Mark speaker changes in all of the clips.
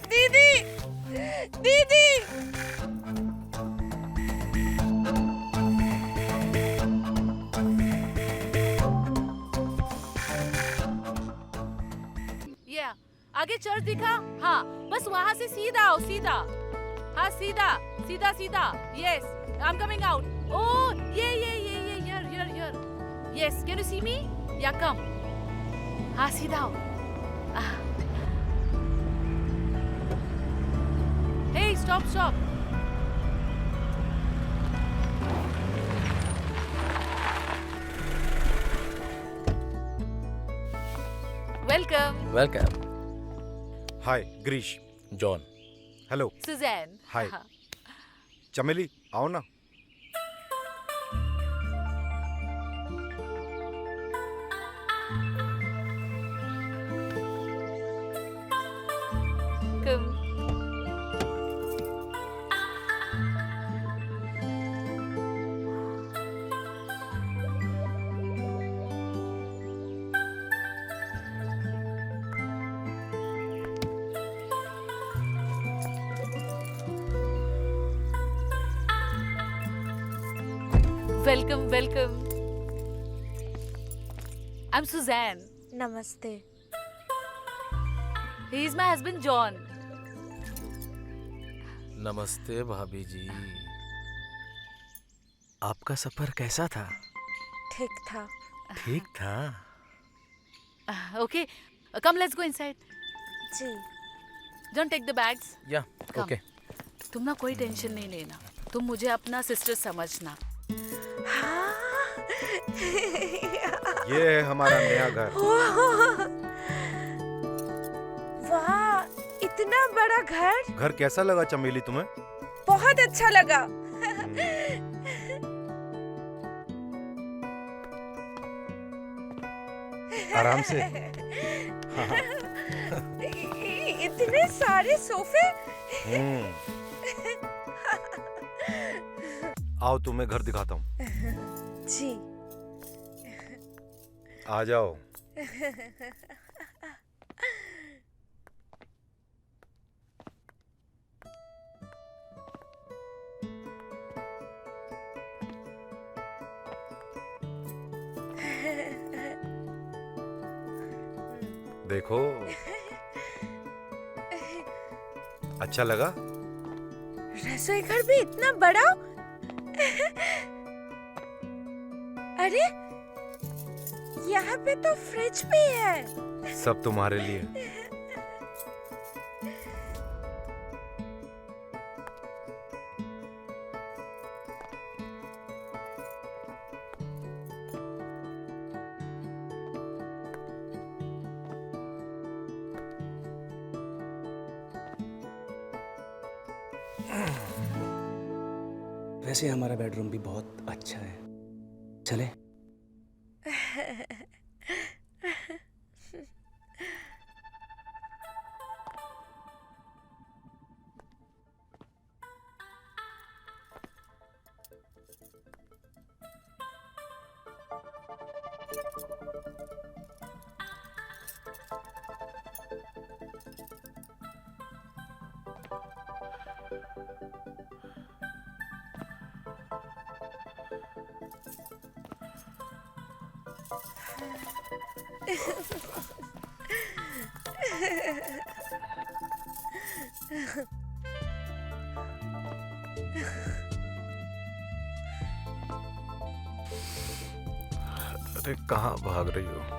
Speaker 1: दीदी, दीदी।
Speaker 2: या आगे चर्च दिखा? हाँ, बस वहाँ से सीधा आओ, सीधा। हाँ, सीधा, सीधा, सीधा। Yes, I am coming out. Oh, yeah, here. Yes, can you see me? Yeah, come. हाँ, सीधा आओ। Hey, stop.
Speaker 3: वेलकम।
Speaker 4: हाय ग्रीश।
Speaker 3: जॉन।
Speaker 4: हेलो।
Speaker 2: Suzanne.
Speaker 4: Hi. चमेली आओ ना।
Speaker 2: Come. Welcome. I'm Suzanne.
Speaker 1: नमस्ते।
Speaker 2: He is my husband John.
Speaker 3: नमस्ते भाभी जी। आपका सफर कैसा था?
Speaker 1: ठीक था।
Speaker 3: ठीक था।
Speaker 2: Okay, come let's go inside.
Speaker 1: जी।
Speaker 2: Don't take the bags.
Speaker 3: या
Speaker 2: Come.
Speaker 3: ओके।
Speaker 2: तुम ना कोई टेंशन नहीं लेना। तुम मुझे अपना सिस्टर समझना।
Speaker 4: ये है हमारा नया घर।
Speaker 1: वाह, इतना बड़ा घर।
Speaker 4: घर कैसा लगा चमेली तुम्हें?
Speaker 1: बहुत अच्छा लगा।
Speaker 4: आराम से।
Speaker 1: इतने सारे सोफे।
Speaker 4: आओ तुम्हें घर दिखाता हूँ।
Speaker 1: जी।
Speaker 4: आ जाओ। देखो, अच्छा लगा?
Speaker 1: रसोई घर भी इतना बड़ा। अरे, यहाँ पे तो फ्रिज भी है।
Speaker 4: सब तुम्हारे लिए।
Speaker 5: वैसे हमारा बेडरूम भी बहुत अच्छा है। चले?
Speaker 4: अरे कहाँ भाग रही हो?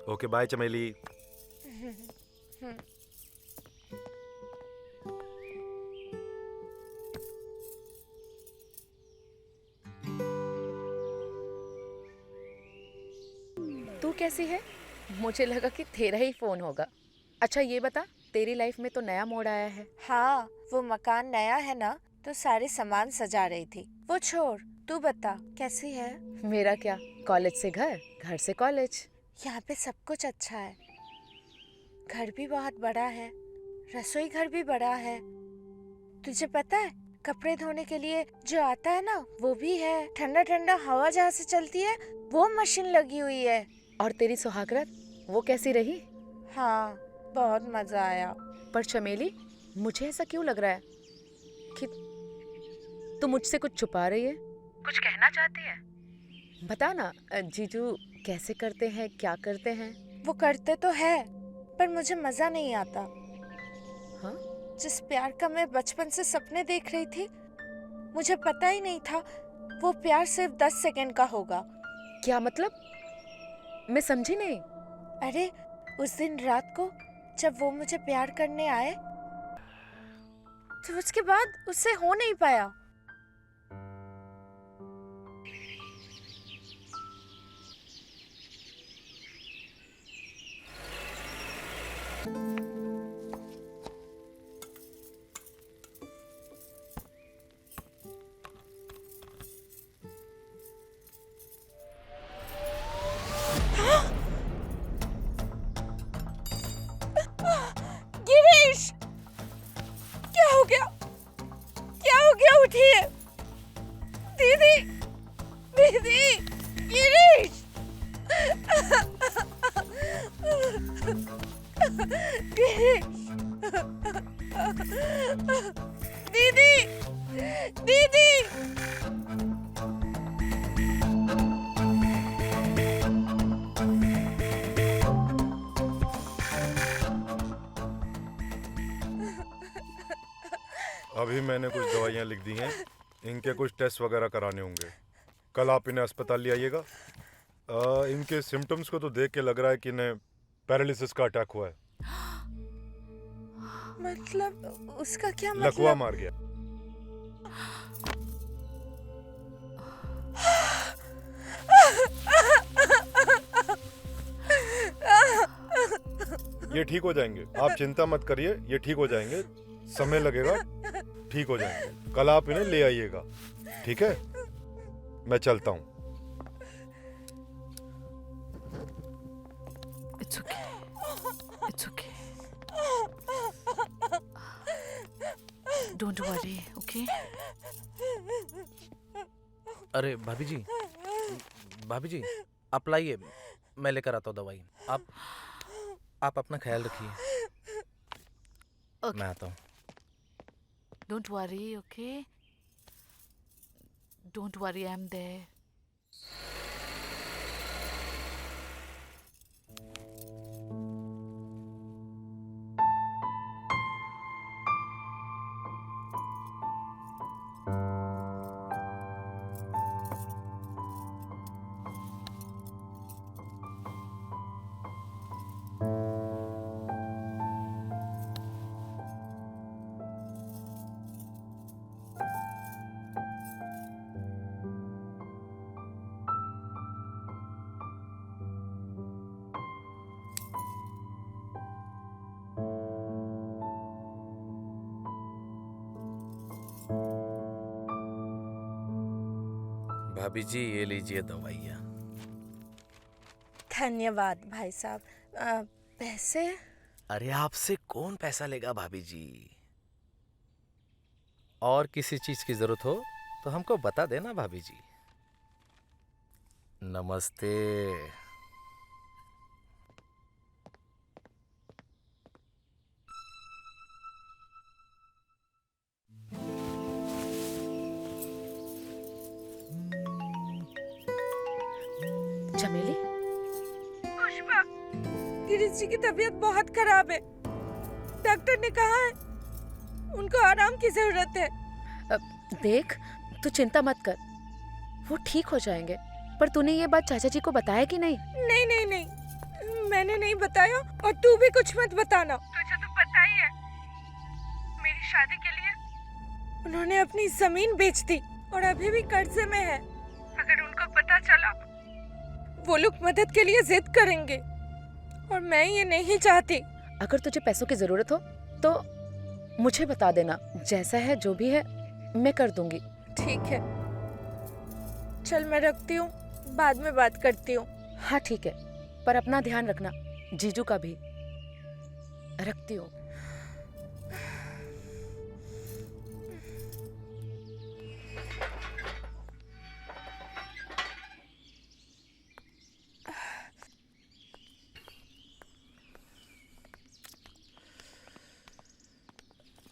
Speaker 4: ओके बाय चमेली।
Speaker 2: तू कैसी है? मुझे लगा कि तेरा ही फोन होगा। अच्छा ये बता, तेरी लाइफ में तो नया मोड़ आया है।
Speaker 1: हाँ, वो मकान नया है ना, तो सारे सामान सजा रही थी। वो छोड़, तू बता कैसी है?
Speaker 2: मेरा क्या, कॉलेज से घर, घर से कॉलेज।
Speaker 1: यहाँ पे सब कुछ अच्छा है। घर भी बहुत बड़ा है, रसोई घर भी बड़ा है। तुझे पता है, कपड़े धोने के लिए जो आता है ना, वो भी है। ठंडा ठंडा हवा जहाँ से चलती है, वो मशीन लगी हुई है।
Speaker 2: और तेरी सुहागरात, वो कैसी रही?
Speaker 1: हाँ, बहुत मजा आया।
Speaker 2: पर चमेली, मुझे ऐसा क्यों लग रहा है कि तू मुझसे कुछ छुपा रही है? कुछ कहना चाहती है? बता ना, जीजू कैसे करते हैं, क्या करते हैं?
Speaker 1: वो करते तो है, पर मुझे मजा नहीं आता।
Speaker 2: हाँ?
Speaker 1: जिस प्यार का मैं बचपन से सपने देख रही थी, मुझे पता ही नहीं था वो प्यार सिर्फ 10 सेकंड का होगा।
Speaker 2: क्या मतलब? मैं समझी नहीं।
Speaker 1: अरे, उस दिन रात को जब वो मुझे प्यार करने आए, तो उसके बाद उससे हो नहीं पाया। गिरीश, क्या हो गया? क्या हो गया? उठिए दीदी, दीदी, गिरीश, गिरीश, दीदी, दीदी।
Speaker 4: अभी मैंने कुछ दवाइयाँ लिख दी हैं, इनके कुछ टेस्ट वगैरह कराने होंगे। कल आप इन्हें अस्पताल ले आइएगा। इनके सिम्टम्स को तो देख के लग रहा है कि इन्हें पैरालिसिस का अटैक हुआ है।
Speaker 1: मतलब उसका क्या
Speaker 4: लकवा
Speaker 1: मतलब?
Speaker 4: मार गया। ये ठीक हो जाएंगे, आप चिंता मत करिए, ये ठीक हो जाएंगे। समय लगेगा, ठीक हो जाएंगे। कल आप इन्हें ले आइएगा, ठीक है? मैं चलता हूँ।
Speaker 2: It's okay. It's okay. Don't worry, okay?
Speaker 3: अरे भाभी जी, भाभी जी, आप लाइए, मैं लेकर आता हूँ दवाई। आप अपना ख्याल रखिए।
Speaker 2: Okay.
Speaker 3: मैं आता हूँ।
Speaker 2: Don't worry, okay? Don't worry, I'm there.
Speaker 3: भाभी जी, ये लीजिए दवाइयाँ।
Speaker 1: धन्यवाद भाई साहब। पैसे?
Speaker 3: अरे आपसे कौन पैसा लेगा भाभी जी? और किसी चीज की जरूरत हो तो हमको बता देना भाभी जी। नमस्ते।
Speaker 2: चमेली,
Speaker 1: पुष्पा, गिरीश जी की तबीयत बहुत खराब है। डॉक्टर ने कहा है उनको आराम की जरूरत है।
Speaker 2: देख, तू चिंता मत कर, वो ठीक हो जाएंगे। पर तूने ये बात चाचा जी को बताया कि नहीं?
Speaker 1: नहीं नहीं नहीं, मैंने नहीं बताया और तू भी कुछ मत बताना। तुझे तो पता ही है, मेरी शादी के लिए उन्होंने अपनी जमीन बेच दी और अभी भी कर्जे में है। अगर उनको पता चला, वो लोग मदद के लिए जिद करेंगे और मैं ये नहीं चाहती।
Speaker 6: अगर तुझे पैसों की जरूरत हो तो मुझे बता देना, जैसा है जो भी है मैं कर दूंगी।
Speaker 1: ठीक है, चल मैं रखती हूँ, बाद में बात करती हूँ।
Speaker 6: हाँ ठीक है, पर अपना ध्यान रखना, जीजू का भी। रखती हूँ।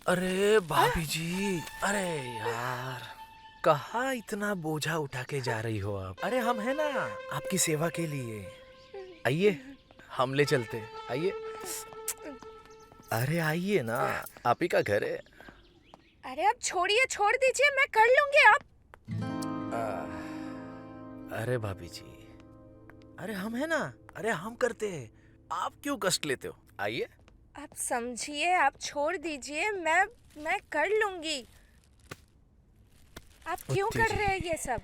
Speaker 3: अरे भाभी जी, अरे यार, कहाँ इतना बोझा उठा के जा रही हो आप? अरे हम है ना आपकी सेवा के लिए। आइए, हम ले चलते। आइए, अरे आइए ना, आप ही का घर है।
Speaker 1: अरे आप छोड़िए, छोड़ दीजिए, मैं कर लूंगी। आप
Speaker 3: अरे भाभी जी, अरे हम है ना, अरे हम करते हैं, आप क्यों कष्ट लेते हो? आइए।
Speaker 1: आप समझिए, आप छोड़ दीजिए, मैं कर लूंगी। आप क्यों
Speaker 3: उत्ती
Speaker 1: कर
Speaker 3: जी।
Speaker 1: रहे हैं ये सब?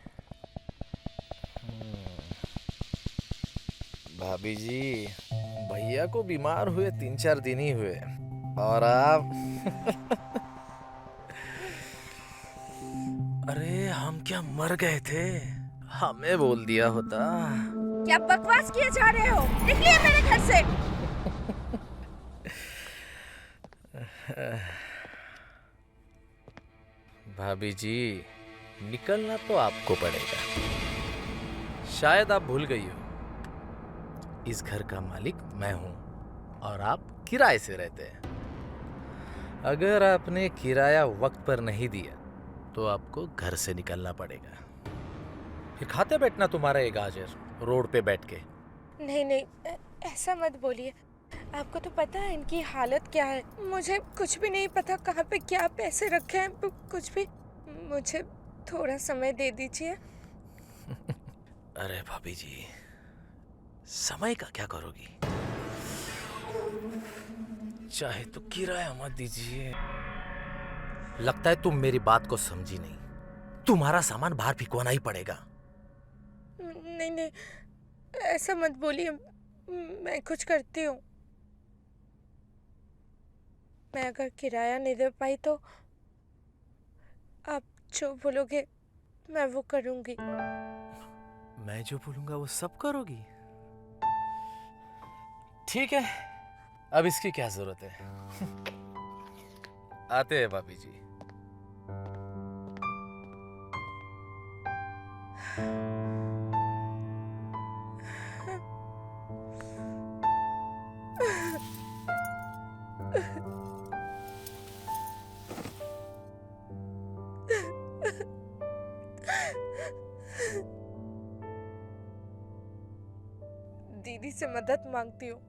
Speaker 3: भाभी जी, भैया को बीमार हुए 3-4 दिन ही हुए और आप अरे हम क्या मर गए थे? हमें बोल दिया होता।
Speaker 1: क्या बकवास किए जा रहे हो? निकलिए मेरे घर से।
Speaker 3: भाभी जी, निकलना तो आपको पड़ेगा। शायद आप भूल गई हो, इस घर का मालिक मैं हूं और आप किराए से रहते हैं। अगर आपने किराया वक्त पर नहीं दिया तो आपको घर से निकलना पड़ेगा। फिर खाते बैठना तुम्हारा ये गाजर रोड पे बैठ के।
Speaker 1: नहीं नहीं, ऐसा मत बोलिए। आपको तो पता है इनकी हालत क्या है। मुझे कुछ भी नहीं पता कहाँ पे क्या पैसे रखे हैं, कुछ भी। मुझे थोड़ा समय दे दीजिए।
Speaker 3: अरे भाभी जी, समय का क्या करोगी? चाहे तो किराया मत दीजिए। लगता है तुम मेरी बात को समझी नहीं। तुम्हारा सामान बाहर फिकवाना ही पड़ेगा।
Speaker 1: नहीं नहीं, ऐसा मत बोलिए, मैं कुछ करती हूँ। मैं अगर किराया नहीं दे पाई तो आप जो बोलोगे मैं वो करूँगी।
Speaker 3: मैं जो बोलूंगा वो सब करोगी? ठीक है, अब इसकी क्या जरूरत है? आते हैं भाभी जी।
Speaker 1: दीदी से मदद मांगती हूँ।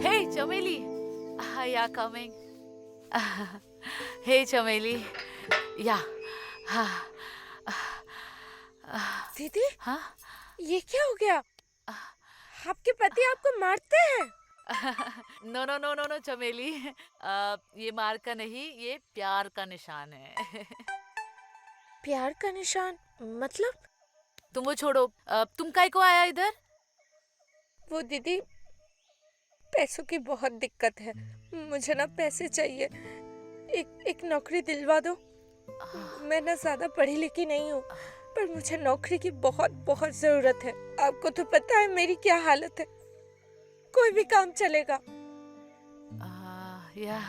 Speaker 2: Hey, Chameli. Yeah, coming. Hey, Chameli. Yeah.
Speaker 1: दीदी,
Speaker 2: हाँ?
Speaker 1: ये क्या हो गया? आपके पति आपको मारते हैं?
Speaker 2: No no no no no Chameli, ये मार का नहीं, ये प्यार का निशान है।
Speaker 1: प्यार का निशान मतलब?
Speaker 2: तुम वो छोड़ो, तुम काय को आया इधर?
Speaker 1: वो दीदी, पैसों की बहुत दिक्कत है। मुझे ना पैसे चाहिए। एक नौकरी दिलवा दो। मैं ना ज्यादा पढ़ी लिखी नहीं हूँ, पर मुझे नौकरी की बहुत बहुत जरूरत है। आपको तो पता है मेरी क्या हालत है। कोई भी काम चलेगा।
Speaker 2: या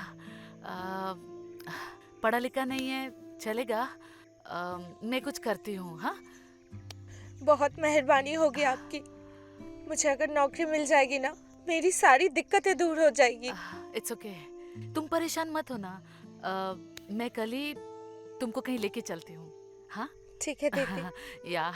Speaker 2: पढ़ा लिखा नहीं है, चलेगा। मैं कुछ करती हूँ। हाँ,
Speaker 1: बहुत मेहरबानी होगी आपकी। मुझे अगर नौकरी मिल जाएगी ना, मेरी सारी दिक्कतें दूर हो जाएगी।
Speaker 2: इट्स ओके, तुम परेशान मत होना। मैं कल ही तुमको कहीं लेके चलती हूँ। हाँ
Speaker 1: ठीक है दीदी।
Speaker 2: या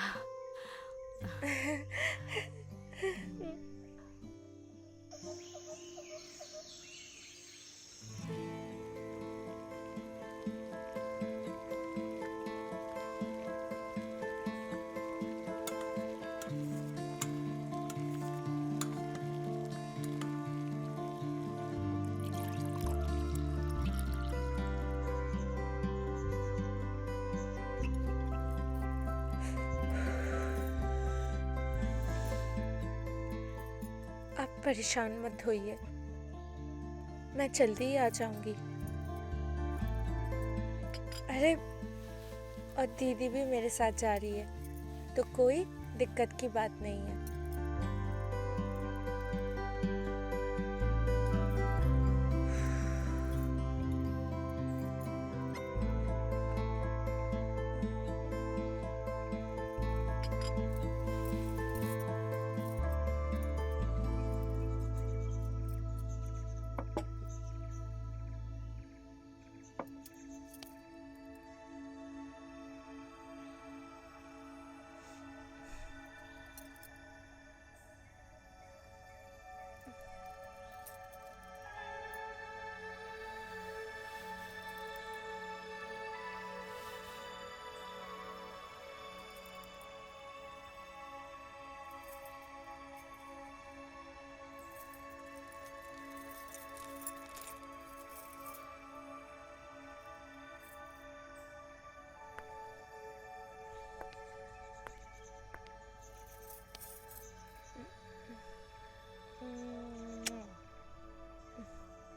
Speaker 1: परेशान मत होइए, मैं जल्दी ही आ जाऊंगी। अरे, और दीदी भी मेरे साथ जा रही है, तो कोई दिक्कत की बात नहीं है।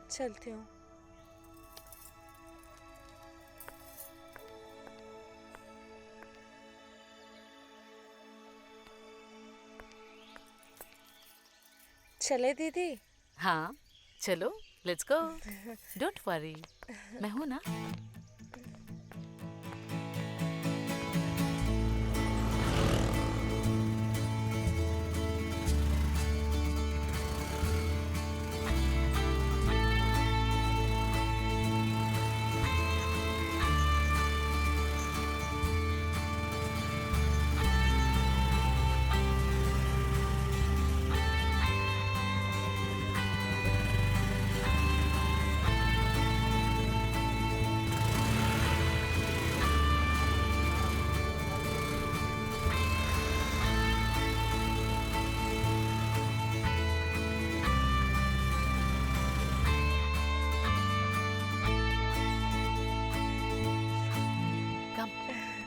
Speaker 1: चलती हूँ। चले दीदी?
Speaker 2: हाँ चलो, लेट्स गो। डोंट वरी, मैं हूं ना।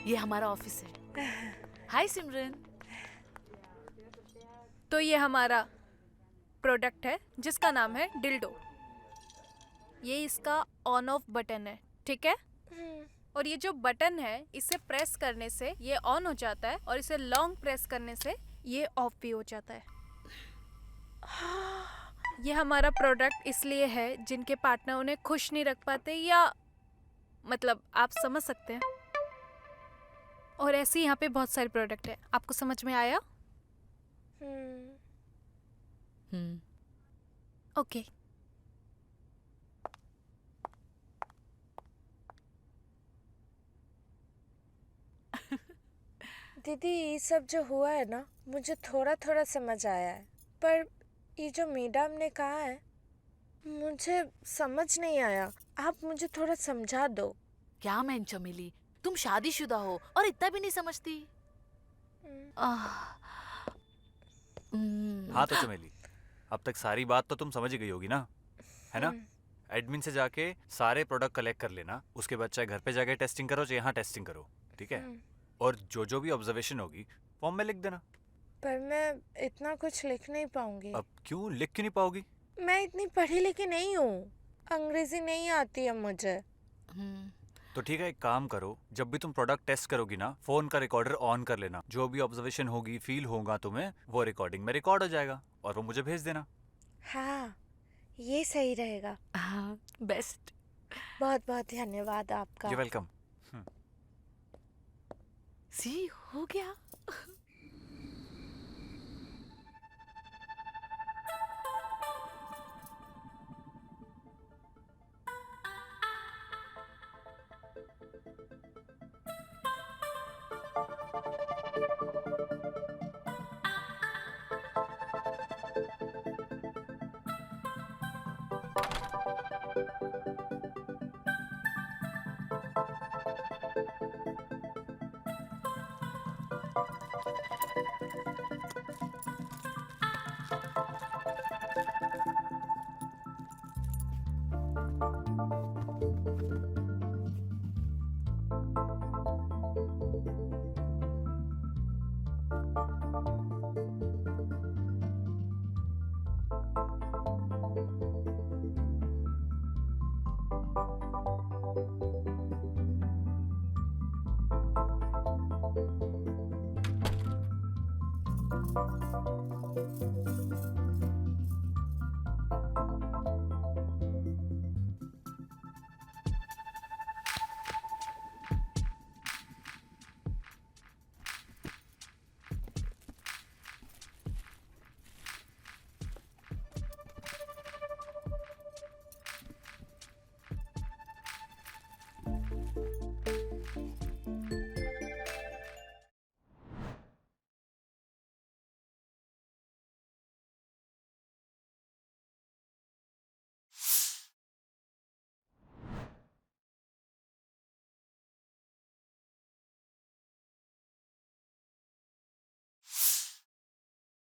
Speaker 2: ये हमारा ऑफिस है। हाय सिमरन।
Speaker 7: तो ये हमारा प्रोडक्ट है जिसका नाम है डिल्डो। ये इसका ऑन ऑफ बटन है, ठीक है? और ये जो बटन है इसे प्रेस करने से ये ऑन हो जाता है और इसे लॉन्ग प्रेस करने से ये ऑफ भी हो जाता है। ये हमारा प्रोडक्ट इसलिए है जिनके पार्टनर उन्हें खुश नहीं रख पाते, या मतलब आप समझ सकते हैं। और ऐसे ही यहाँ पे बहुत सारे प्रोडक्ट है। आपको समझ में आया? ओके।
Speaker 1: दीदी, ये सब जो हुआ है ना, मुझे थोड़ा थोड़ा समझ आया है, पर ये जो मैडम ने कहा है मुझे समझ नहीं आया। आप मुझे थोड़ा समझा दो।
Speaker 2: क्या मैन चमेली, तुम शादीशुदा हो और इतना भी नहीं समझती?
Speaker 8: हाँ तो चमेली, अब तक सारी बात तो तुम समझ ही गई होगी ना, है ना? एडमिन से जाके सारे प्रोडक्ट कलेक्ट कर लेना, उसके बाद चाहे घर पे जाके टेस्टिंग करो चाहे यहाँ टेस्टिंग करो, ठीक है? और जो भी ऑब्जर्वेशन होगी फॉर्म में लिख देना।
Speaker 1: पर मैं इतना कुछ लिख नहीं पाऊंगी।
Speaker 8: अब क्यों लिख क्यों नहीं पाओगी?
Speaker 1: मैं इतनी पढ़ी लिखी नहीं हूँ, अंग्रेजी नहीं आती है मुझे।
Speaker 8: तो ठीक है, एक काम करो, जब भी तुम प्रोडक्ट टेस्ट करोगी ना, फोन का रिकॉर्डर ऑन कर लेना। जो भी ऑब्जर्वेशन होगी, फील होगा तुम्हें, वो रिकॉर्डिंग में रिकॉर्ड हो जाएगा और वो मुझे भेज देना।
Speaker 1: हाँ, ये सही रहेगा।
Speaker 2: हाँ, बेस्ट।
Speaker 1: बहुत बहुत धन्यवाद आपका।
Speaker 8: You welcome.
Speaker 2: सी हो गया।